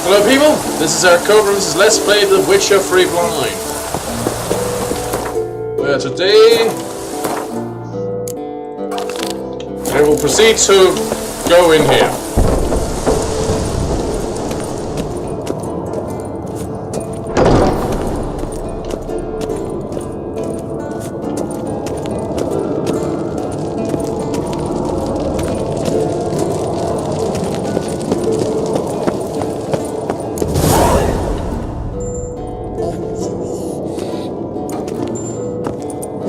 Hello people, this is Eric Cobra and this is Let's Play The Witcher 3 Blind. Where today we will proceed to go in here.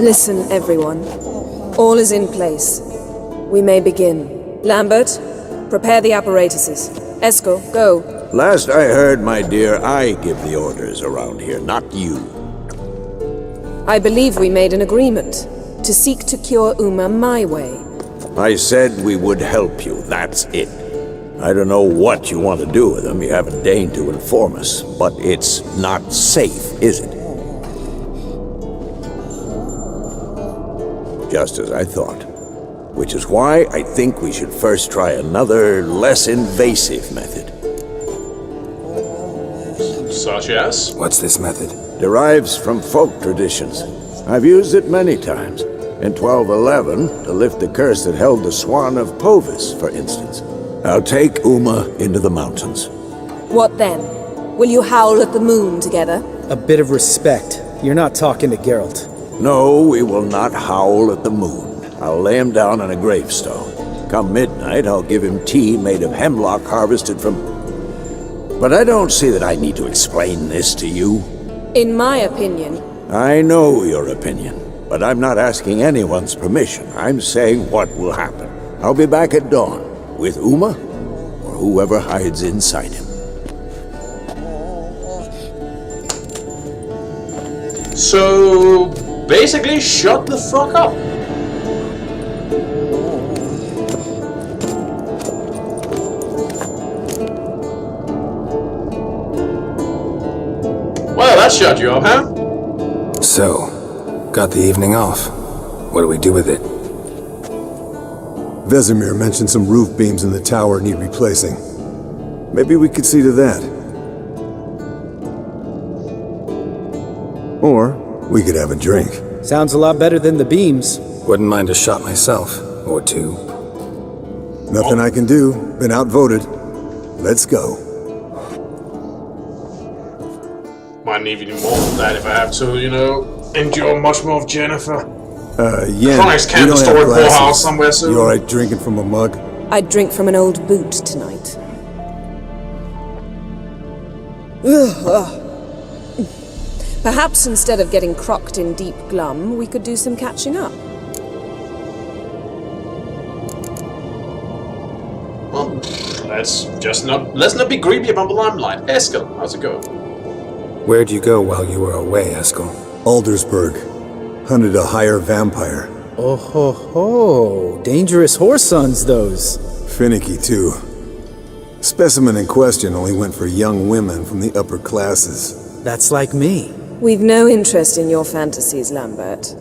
Listen, everyone. All is in place. We may begin. Lambert, prepare the apparatuses. Eskel, go. Last I heard, my dear, I give the orders around here, not you. I believe we made an agreement to seek to cure Uma my way. I said we would help you, that's it. I don't know what you want to do with them, you haven't deigned to inform us, but it's not safe, is it? Just as I thought. Which is why I think we should first try another, less invasive method. Such as? What's this method? Derives from folk traditions. I've used it many times. In 1211, to lift the curse that held the Swan of Povis, for instance. I'll take Uma into the mountains. What then? Will you howl at the moon together? A bit of respect. You're not talking to Geralt. No, we will not howl at the moon. I'll lay him down on a gravestone. Come midnight, I'll give him tea made of hemlock harvested from... But I don't see that I need to explain this to you. In my opinion... I know your opinion, but I'm not asking anyone's permission. I'm saying what will happen. I'll be back at dawn, with Uma, or whoever hides inside him. So... basically, shut the fuck up. Well, that shut you up, huh? So, got the evening off. What do we do with it? Vesemir mentioned some roof beams in the tower need replacing. Maybe we could see to that. Or we could have a drink. Sounds a lot better than the beams. Wouldn't mind a shot myself, or two. Nothing I can do. Been outvoted. Let's go. Might need even more than that if I have to, you know, endure much more of Jennifer. Yen, Chronic's you camp don't store have at glasses. Poorhouse somewhere soon. You alright drinking from a mug? I'd drink from an old boot tonight. Perhaps instead of getting crocked in deep glum, we could do some catching up. Well, let's not be greedy about the limelight. Eskel, how's it going? Where'd you go while you were away, Eskel? Aldersburg. Hunted a higher vampire. Oh ho ho! Dangerous horse sons, those. Finicky, too. Specimen in question only went for young women from the upper classes. That's like me. We've no interest in your fantasies, Lambert.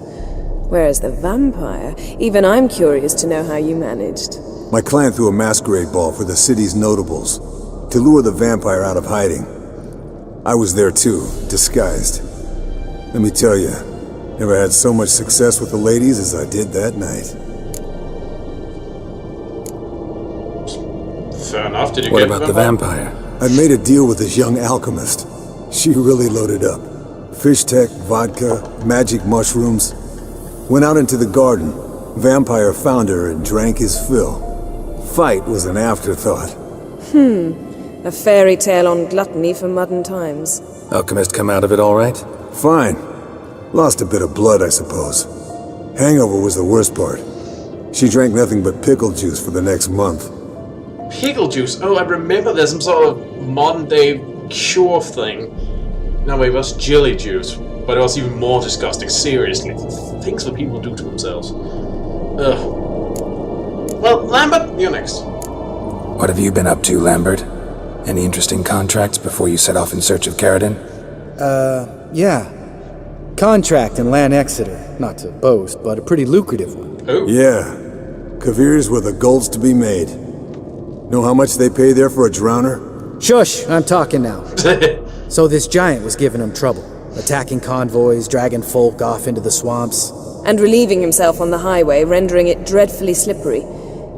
Whereas the vampire, even I'm curious to know how you managed. My clan threw a masquerade ball for the city's notables, to lure the vampire out of hiding. I was there too, disguised. Let me tell you, never had so much success with the ladies as I did that night. Fair enough, did you What get about the vampire? I'd made a deal with this young alchemist. She really loaded up. Fish tech, vodka, magic mushrooms. Went out into the garden. Vampire found her and drank his fill. Fight was an afterthought. A fairy tale on gluttony for modern times. Alchemist come out of it all right? Fine. Lost a bit of blood, I suppose. Hangover was the worst part. She drank nothing but pickle juice for the next month. Pickle juice? Oh, I remember there's some sort of modern day cure thing. No, it was jelly juice, but it was even more disgusting, seriously. Things that people do to themselves. Ugh. Well, Lambert, you're next. What have you been up to, Lambert? Any interesting contracts before you set off in search of Caridin? Yeah. Contract in Lan Exeter. Not to boast, but a pretty lucrative one. Oh. Yeah. Kavir's were the gold's to be made. Know how much they pay there for a drowner? Shush, I'm talking now. So this giant was giving him trouble, attacking convoys, dragging folk off into the swamps. And relieving himself on the highway, rendering it dreadfully slippery.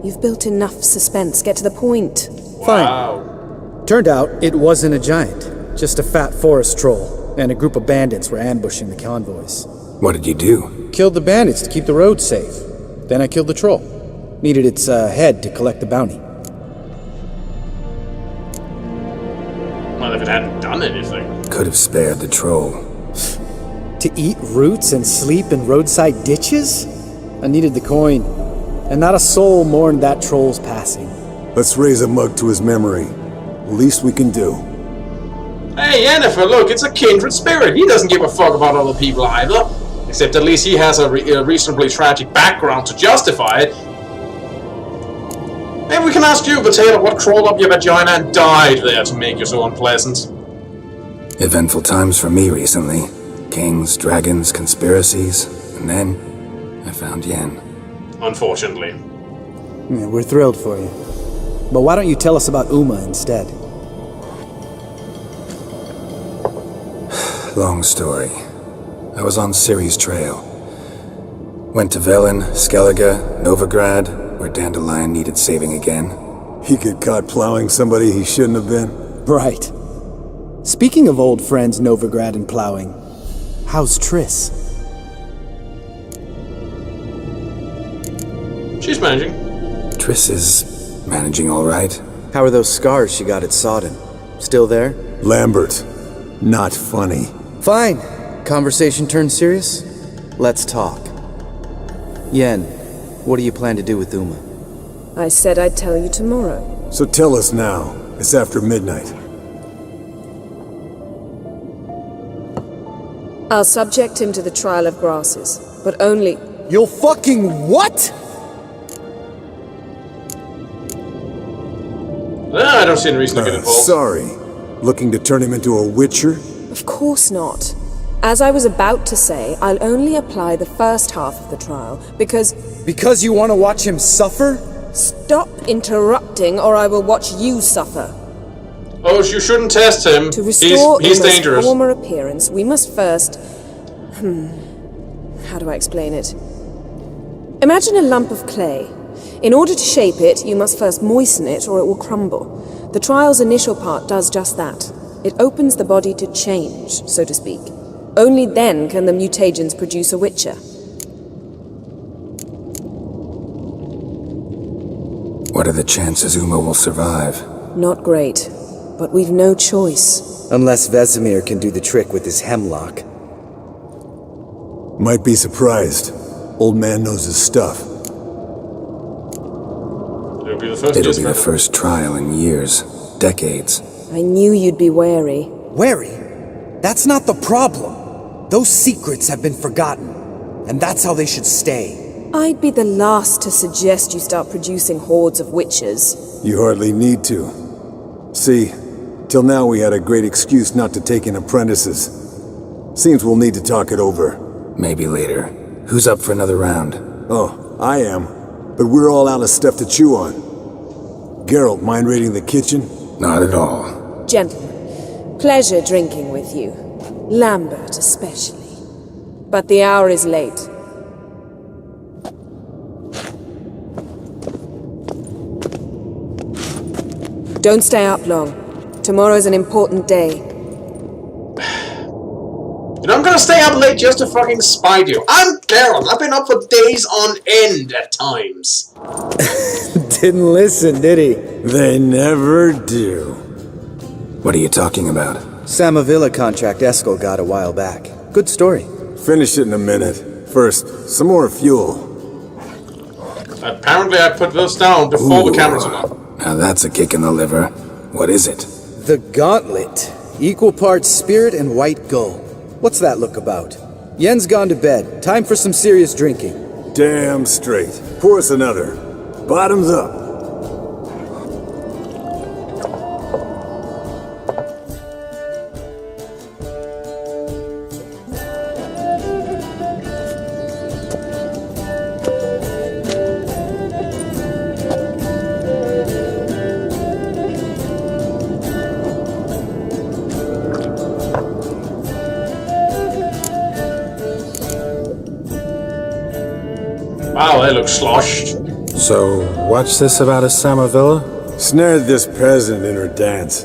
You've built enough suspense. Get to the point. Fine. Wow. Turned out it wasn't a giant, just a fat forest troll, and a group of bandits were ambushing the convoys. What did you do? Killed the bandits to keep the roads safe. Then I killed the troll. Needed its head to collect the bounty. Well, if it hadn't done anything. Could have spared the troll. To eat roots and sleep in roadside ditches? I needed the coin. And not a soul mourned that troll's passing. Let's raise a mug to his memory. Least we can do. Hey, Yennefer, look, it's a kindred spirit. He doesn't give a fuck about other people either. Except at least he has a reasonably tragic background to justify it. Maybe we can ask you, Potato, what crawled up your vagina and died there to make you so unpleasant. Eventful times for me recently. Kings, dragons, conspiracies, and then I found Yen. Unfortunately. Yeah, we're thrilled for you. But why don't you tell us about Uma instead? Long story. I was on Ciri's trail. Went to Velen, Skellige, Novigrad, where Dandelion needed saving again. He get caught plowing somebody he shouldn't have been. Right. Speaking of old friends Novigrad and plowing, how's Triss? She's managing. Triss is managing all right. How are those scars she got at Sodden? Still there? Lambert. Not funny. Fine. Conversation turned serious? Let's talk. Yen, what do you plan to do with Uma? I said I'd tell you tomorrow. So tell us now. It's after midnight. I'll subject him to the trial of grasses, but only... You'll fucking what? I don't see any reason to get involved. Sorry. Looking to turn him into a witcher? Of course not. As I was about to say, I'll only apply the first half of the trial, because... Because you want to watch him suffer? Stop interrupting, or I will watch you suffer. Oh, you shouldn't test him. To restore he's Uma's dangerous. former appearance, we must first... How do I explain it? Imagine a lump of clay. In order to shape it, you must first moisten it, or it will crumble. The trial's initial part does just that. It opens the body to change, so to speak. Only then can the mutagens produce a witcher. What are the chances Uma will survive? Not great, but we've no choice. Unless Vesemir can do the trick with his hemlock. Might be surprised. Old man knows his stuff. It'll be the first. It'll be the first trial in years, decades. I knew you'd be wary. Wary? That's not the problem. Those secrets have been forgotten, and that's how they should stay. I'd be the last to suggest you start producing hordes of witches. You hardly need to. See, till now we had a great excuse not to take in apprentices. Seems we'll need to talk it over. Maybe later. Who's up for another round? Oh, I am. But we're all out of stuff to chew on. Geralt, mind raiding the kitchen? Not at all. Gentlemen, pleasure drinking with you. Lambert especially. But the hour is late. Don't stay up long. Tomorrow's an important day. You know, I'm gonna stay up late just to fucking spite you. I'm Geralt. I've been up for days on end at times. Didn't listen, did he? They never do. What are you talking about? Samavilla contract Eskel got a while back. Good story. Finish it in a minute. First, some more fuel. Apparently I put this down before the cameras went up. Now that's a kick in the liver. What is it? The Gauntlet. Equal parts spirit and white gull. What's that look about? Yen's gone to bed. Time for some serious drinking. Damn straight. Pour us another. Bottoms up. Wow, they look sloshed. So, what's this about a Samavilla? Snared this peasant in her dance.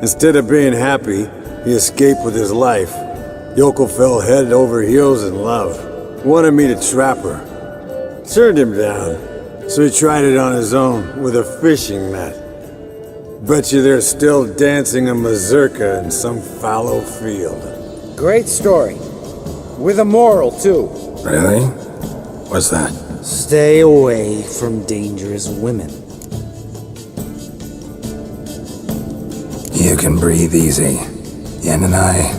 Instead of being happy, he escaped with his life. Yoko fell head over heels in love. Wanted me to trap her. Turned him down, so he tried it on his own with a fishing net. Bet you they're still dancing a mazurka in some fallow field. Great story. With a moral, too. Really? What's that? Stay away from dangerous women. You can breathe easy. Yen and I,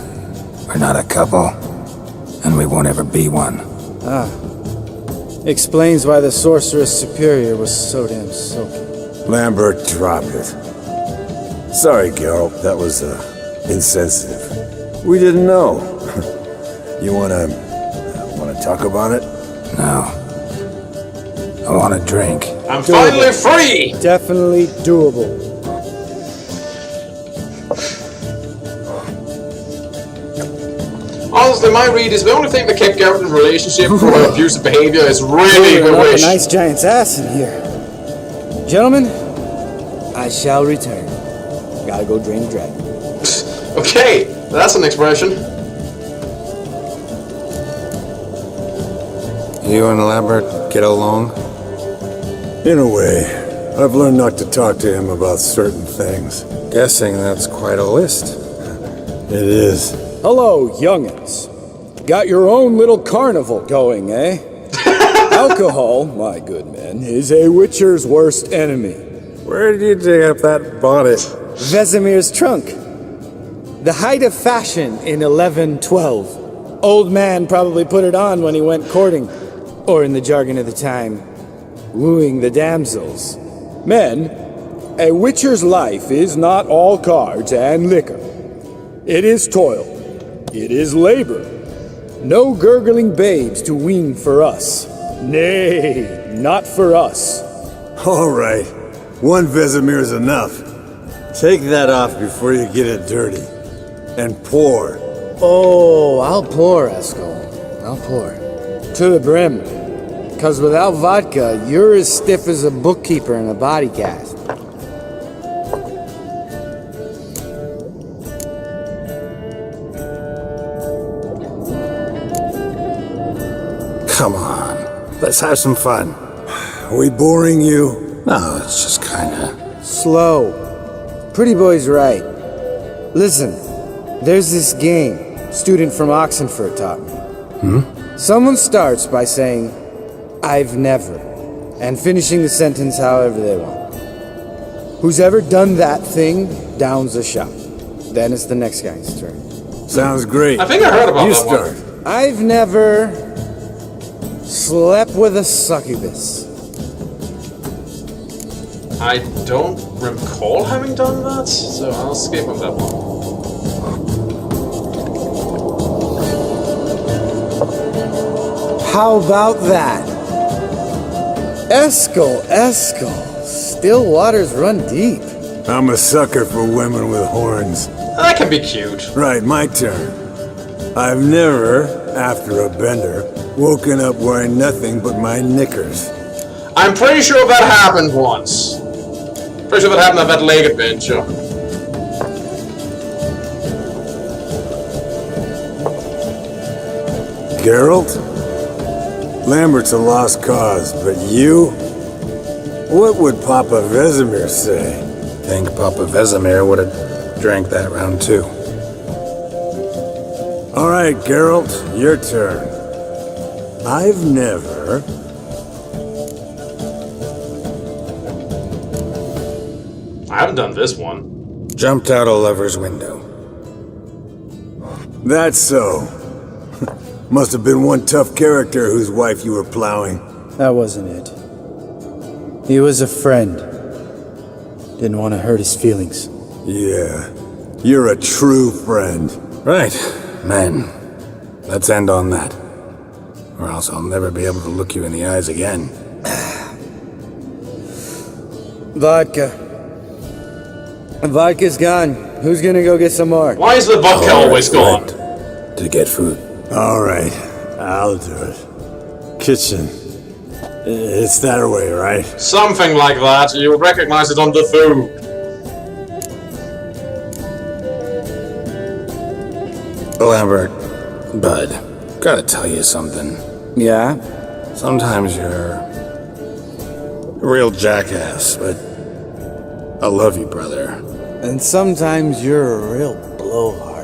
we're not a couple, and we won't ever be one. Explains why the Sorceress Superior was so damn silky. Lambert dropped it. Sorry, Geralt, that was, insensitive. We didn't know. You wanna talk about it? No. I want a drink. I'm finally free! Definitely doable. Honestly, my read is the only thing that kept Geralt in a relationship for her abusive behavior is really Loading the up a wish. nice giant's ass in here. Gentlemen, I shall return. Gotta go drain the dragon. Okay, that's an expression. You and Lambert get along? In a way. I've learned not to talk to him about certain things. Guessing that's quite a list. It is. Hello, young'uns. Got your own little carnival going, eh? Alcohol, my good men, is a witcher's worst enemy. Where did you dig up that bonnet? Vesemir's trunk. The height of fashion in 1112. Old man probably put it on when he went courting, or in the jargon of the time, wooing the damsels. Men, a witcher's life is not all cards and liquor. It is toil. It is labor. No gurgling babes to wean for us. Nay, not for us. All right. One Vesemir's enough. Take that off before you get it dirty. And pour. Oh, I'll pour, Eskel. I'll pour. To the brim. 'Cause without vodka, you're as stiff as a bookkeeper in a body cast. Come on, let's have some fun. Are we boring you? No, it's just kinda... Slow. Pretty boy's right. Listen, there's this game student from Oxenford taught me. Someone starts by saying, I've never, and finishing the sentence however they want. Who's ever done that thing downs a shot. Then it's the next guy's turn. Sounds great. I think I heard about You that start. one. I've never slept with a succubus. I don't recall having done that, so I'll skip on that one. How about that? Eskel. Still waters run deep. I'm a sucker for women with horns. That can be cute. Right, my turn. I've never, after a bender, woken up wearing nothing but my knickers. I'm pretty sure that happened once. Pretty sure that happened at that lake adventure. Geralt? Lambert's a lost cause, but you? What would Papa Vesemir say? Think Papa Vesemir would have drank that round too. All right, Geralt, your turn. I've never... I haven't done this one. Jumped out a lover's window. That's so. Must have been one tough character whose wife you were plowing. That wasn't it. He was a friend. Didn't want to hurt his feelings. Yeah, you're a true friend. Right, men. Let's end on that. Or else I'll never be able to look you in the eyes again. Vodka. Vodka's gone. Who's gonna go get some more? Why is the vodka always gone? To get food. All right, I'll do it. Kitchen. It's that way, right? Something like that. You'll recognize it on the food. Lambert, bud, gotta tell you something. Yeah? Sometimes you're a real jackass, but I love you, brother. And sometimes you're a real blowhard.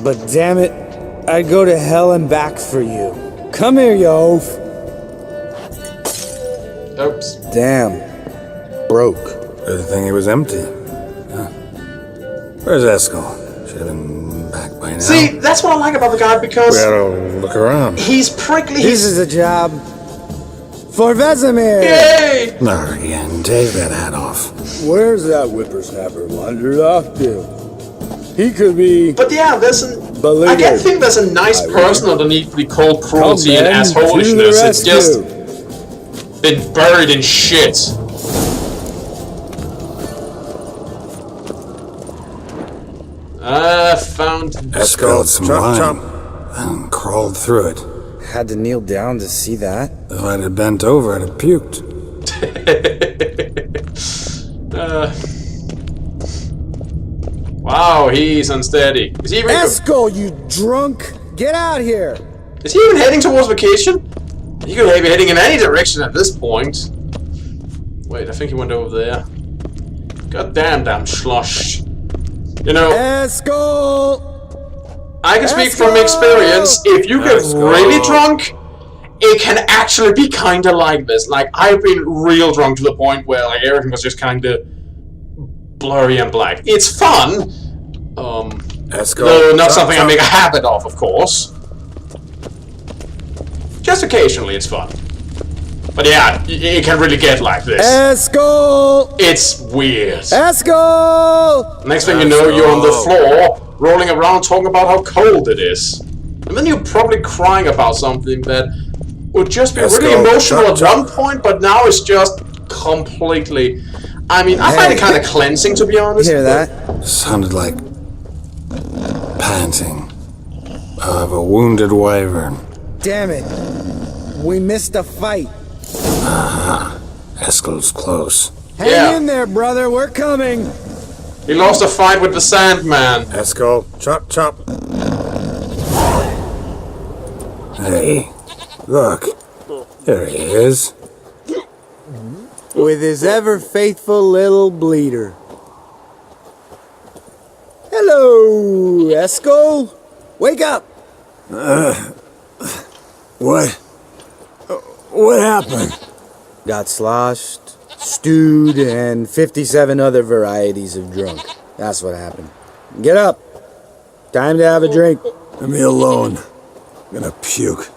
But damn it, I'd go to hell and back for you. Come here, you oaf. Oops. Damn. Broke. Good thing it was empty. Yeah. Where's Eskel? Should have been back by now. See, that's what I like about the guy, because We gotta look around. he's prickly. This is a job for Vesemir. Yay! Not again. Take that hat off. Where's that whippersnapper wandered off to? He could be... But yeah, I can think there's a nice person underneath the cold cruelty and assholishness. It's just been buried in shit. Found... Spilled some wine and crawled through it. Had to kneel down to see that. If I'd have bent over, I'd have puked. Wow, he's unsteady. Is he even... Eskel, you drunk! Get out here! Is he even heading towards vacation? He could be heading in any direction at this point. Wait, I think he went over there. God damn slush. You know, Eskel! I can speak from experience. If you get really drunk, it can actually be kinda like this. Like, I've been real drunk to the point where like everything was just kinda blurry and black. It's fun. Though not something I make a habit of course. Just occasionally it's fun. But yeah, it can really get like this. Eskel! It's weird. Eskel! Next thing you know, you're on the floor, rolling around talking about how cold it is. And then you're probably crying about something that would just be really emotional at one point, but now it's just completely... I mean, I find it kind of cleansing, to be honest. Hear that? Sounded like panting of a wounded wyvern. Damn it. We missed a fight. Eskel's close. Hang in there, brother. We're coming. He lost a fight with the Sandman. Eskel, chop, chop. Hey, look. There he is. With his ever faithful little bleeder. Hello, Eskel. Wake up. What happened? Got sloshed, stewed, and 57 other varieties of drunk. That's what happened. Get up. Time to have a drink. Leave me alone. I'm gonna puke.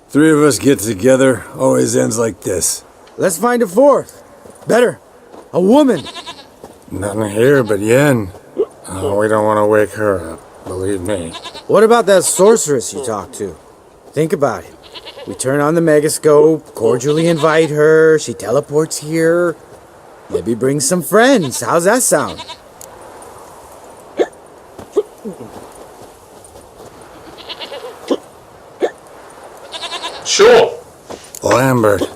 Three of us get together, always ends like this. Let's find a fourth. Better. A woman. Nothing here but Yen. Oh, we don't want to wake her up, believe me. What about that sorceress you talked to? Think about it. We turn on the megascope, cordially invite her, she teleports here. Maybe bring some friends. How's that sound? Sure. Lambert,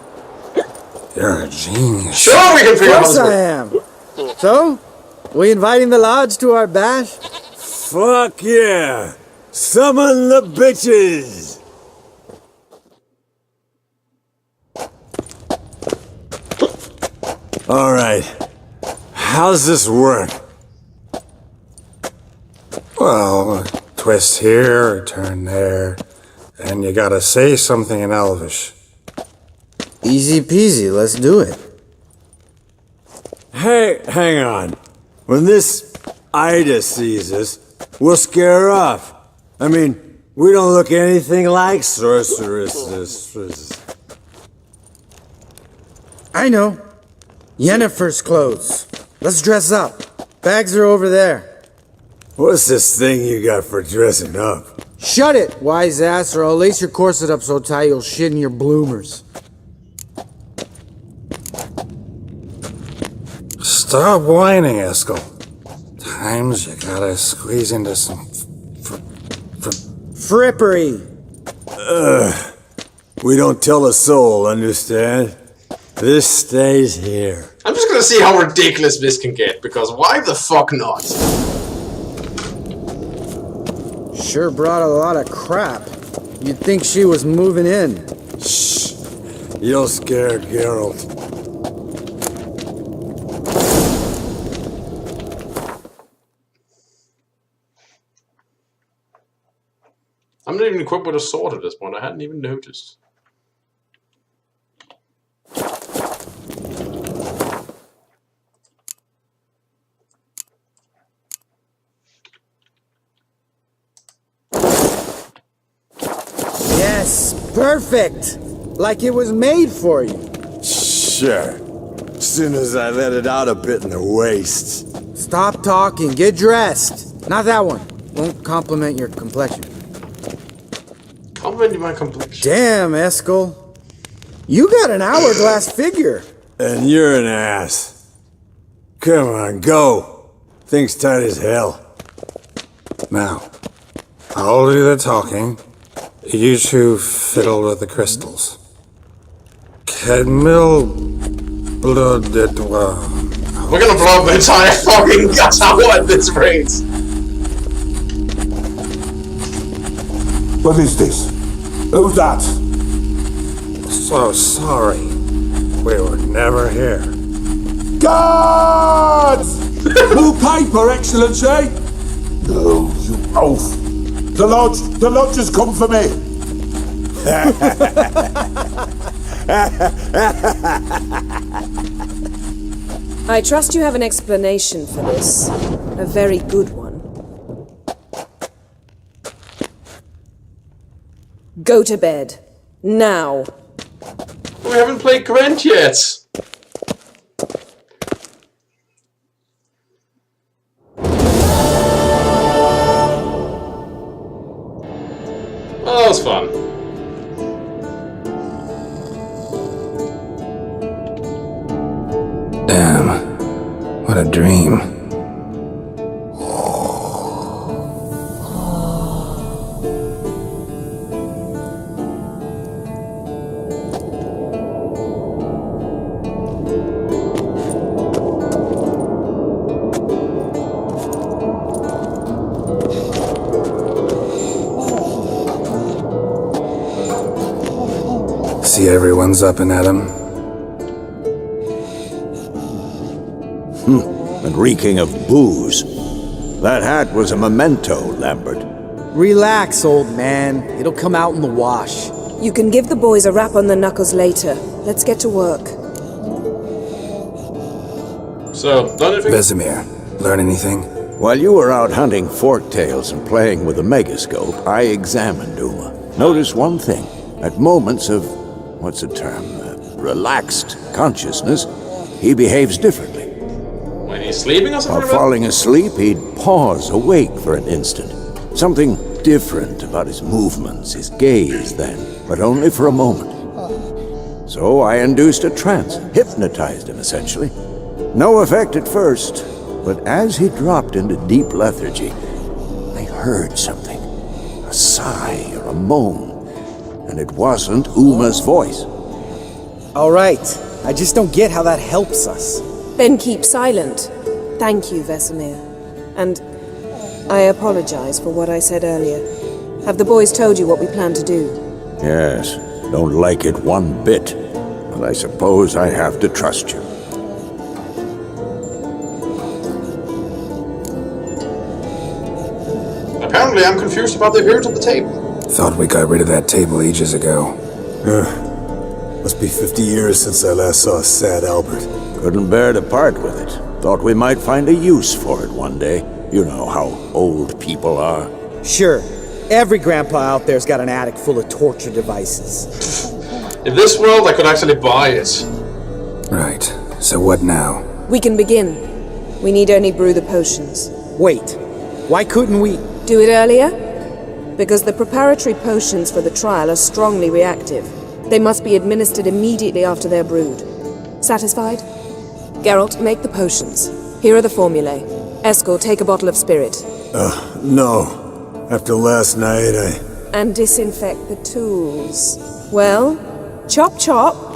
you're a genius. Sure, we can figure Of out course I am. So, we inviting the lodge to our bash? Fuck yeah! Summon the bitches! Alright. How's this work? Well, twist here, or turn there, and you gotta say something in Elvish. Easy peasy, let's do it. Hey, hang on. When this Ida sees us, we'll scare her off. I mean, we don't look anything like sorceresses. I know. Yennefer's clothes. Let's dress up. Bags are over there. What's this thing you got for dressing up? Shut it, wise ass, or I'll lace your corset up so tight you'll shit in your bloomers. Stop whining, Eskel. Times you gotta squeeze into some Frippery. We don't tell a soul, understand? This stays here. I'm just gonna see how ridiculous this can get, because why the fuck not? Sure brought a lot of crap. You'd think she was moving in. Shh. You'll scare Geralt. I'm not even equipped with a sword at this point. I hadn't even noticed. Yes, perfect! Like it was made for you. Sure. Soon as I let it out a bit in the wastes. Stop talking, get dressed. Not that one. Won't compliment your complexion. Compliment my complexion. Damn, Eskel. You got an hourglass figure. And you're an ass. Come on, go. Thing's tight as hell. Now, I'll do the talking. You two fiddle with the crystals. Kedmil Bloodedwa. We're gonna blow up the entire fucking tower at this rate. What is this? Who's that? So sorry. We were never here. Guards! Blue paper, Excellency! No, you oaf! The lodge has come for me! I trust you have an explanation for this. A very good one. Go to bed. Now. We haven't played Gwent yet. Oh, that was fun. Damn. What a dream. See everyone's up and at 'em. And reeking of booze. That hat was a memento, Lambert. Relax, old man. It'll come out in the wash. You can give the boys a rap on the knuckles later. Let's get to work. So, done anything? Vesemir, learn anything? While you were out hunting forktails and playing with the megascope, I examined Uma. Notice one thing. At moments of, what's the term, relaxed consciousness, he behaves differently. When he's sleeping or something? While falling asleep, he'd pause, awake for an instant. Something different about his movements, his gaze then, but only for a moment. So I induced a trance, hypnotized him essentially. No effect at first, but as he dropped into deep lethargy, I heard something. A sigh or a moan, and it wasn't Uma's voice. All right. I just don't get how that helps us. Then keep silent. Thank you, Vesemir. And I apologize for what I said earlier. Have the boys told you what we plan to do? Yes, don't like it one bit, but I suppose I have to trust you. Apparently, I'm confused about the appearance of the table. Thought we got rid of that table ages ago. Must be 50 years since I last saw sad Albert. Couldn't bear to part with it. Thought we might find a use for it one day. You know how old people are. Sure. Every grandpa out there's got an attic full of torture devices. In this world, I could actually buy it. Right. So what now? We can begin. We need only brew the potions. Wait. Why couldn't we? Do it earlier? Because the preparatory potions for the trial are strongly reactive. They must be administered immediately after they're brewed. Satisfied? Geralt, make the potions. Here are the formulae. Eskel, take a bottle of spirit. No. After last night, And disinfect the tools. Well, chop chop.